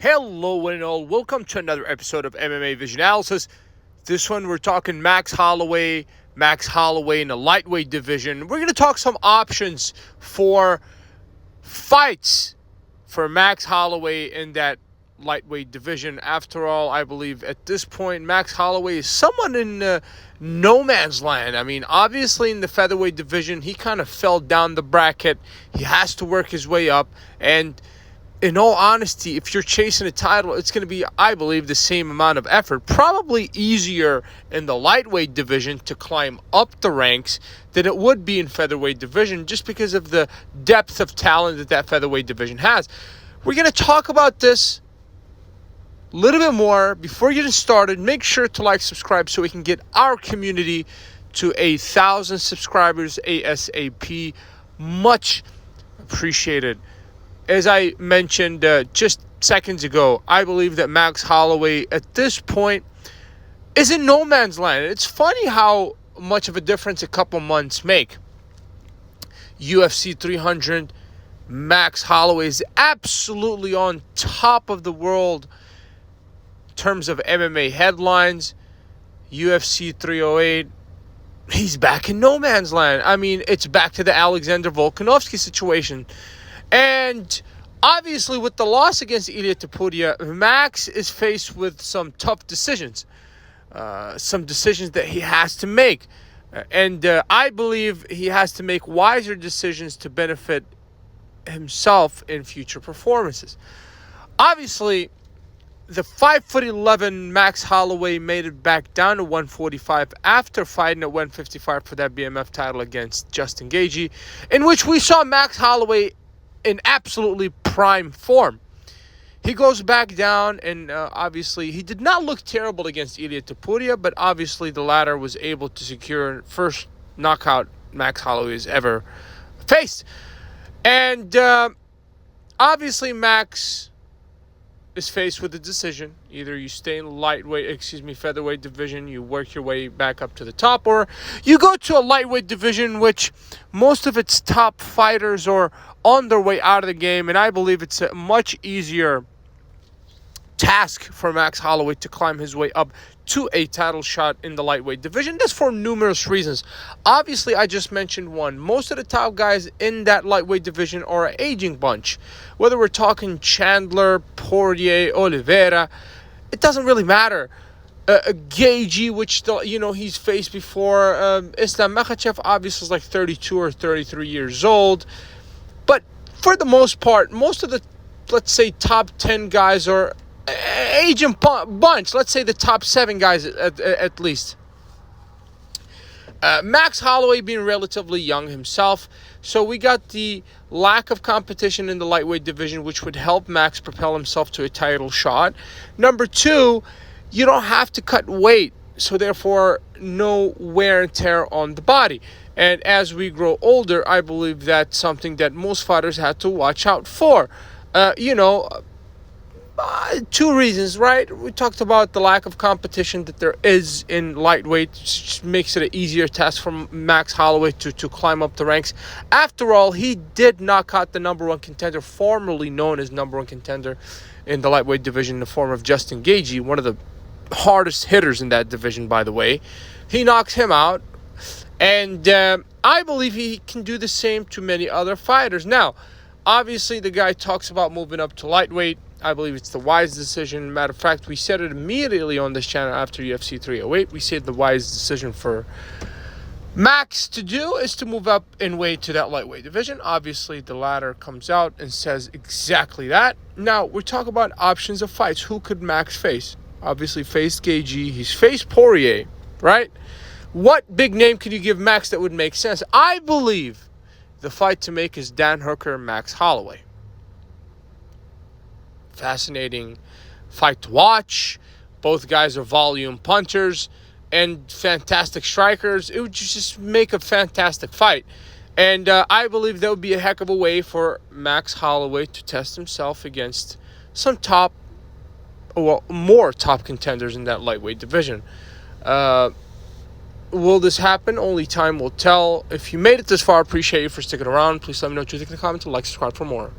Hello and all, welcome to another episode of MMA Vision Analysis. This one we're talking Max Holloway in the lightweight division. We're going to talk some options for fights for Max Holloway in that lightweight division. After all, I believe at this point Max Holloway is someone in no man's land. I mean, obviously in the featherweight division he kind of fell down the bracket. He has to work his way up, and in all honesty, if you're chasing a title, it's going to be, I believe, the same amount of effort. Probably easier in the lightweight division to climb up the ranks than it would be in featherweight division, just because of the depth of talent that featherweight division has. We're going to talk about this a little bit more. Before getting started, make sure to like, subscribe, so we can get our community to 1,000 subscribers ASAP. Much appreciated. As I mentioned just seconds ago, I believe that Max Holloway at this point is in no man's land. It's funny how much of a difference a couple months make. UFC 300, Max Holloway is absolutely on top of the world in terms of MMA headlines. UFC 308, he's back in no man's land. I mean, it's back to the Alexander Volkanovski situation. And obviously, with the loss against Ilia Topuria, Max is faced with some tough decisions. Some decisions that he has to make. And I believe he has to make wiser decisions to benefit himself in future performances. Obviously, the 5'11" Max Holloway made it back down to 145 after fighting at 155 for that BMF title against Justin Gaethje, in which we saw Max Holloway in absolutely prime form. He goes back down, and obviously he did not look terrible against Ilia Topuria, but obviously the latter was able to secure first knockout Max Holloway has ever faced. And obviously Max is faced with a decision. Either you stay in featherweight division, you work your way back up to the top, or you go to a lightweight division, which most of its top fighters are on their way out of the game, and I believe it's a much easier task for Max Holloway to climb his way up to a title shot in the lightweight division. That's for numerous reasons. Obviously, I just mentioned one. Most of the top guys in that lightweight division are an aging bunch. Whether we're talking Chandler, Poirier, Oliveira, it doesn't really matter. Gaethje, which he's faced before. Islam Makhachev obviously is like 32 or 33 years old. But for the most part, most of the, let's say, top 10 guys are aging bunch. Let's say the top 7 guys at least. Max Holloway being relatively young himself, so we got the lack of competition in the lightweight division, which would help Max propel himself to a title shot. Number 2, you don't have to cut weight, so therefore no wear and tear on the body. And as we grow older, I believe that's something that most fighters have to watch out for. 2 reasons, right? We talked about the lack of competition that there is in lightweight, which just makes it an easier task for Max Holloway to climb up the ranks. After all, he did knock out the number 1 contender, formerly known as number 1 contender in the lightweight division, in the form of Justin Gaethje, one of the hardest hitters in that division, by the way. He knocks him out, and I believe he can do the same to many other fighters. Now, obviously, the guy talks about moving up to lightweight. I believe it's the wise decision. Matter of fact, we said it immediately on this channel after UFC 308. We said the wise decision for Max to do is to move up in weight to that lightweight division. Obviously, the latter comes out and says exactly that. Now, we're talking about options of fights. Who could Max face? Obviously, faced Gaethje. He's faced Poirier, right? What big name could you give Max that would make sense? I believe the fight to make is Dan Hooker and Max Holloway. Fascinating fight to watch. Both guys are volume punchers and fantastic strikers. It would just make a fantastic fight. And I believe that would be a heck of a way for Max Holloway to test himself against some more top contenders in that lightweight division. Will this happen? Only time will tell. If you made it this far, I appreciate you for sticking around. Please let me know what you think in the comments and like, subscribe for more.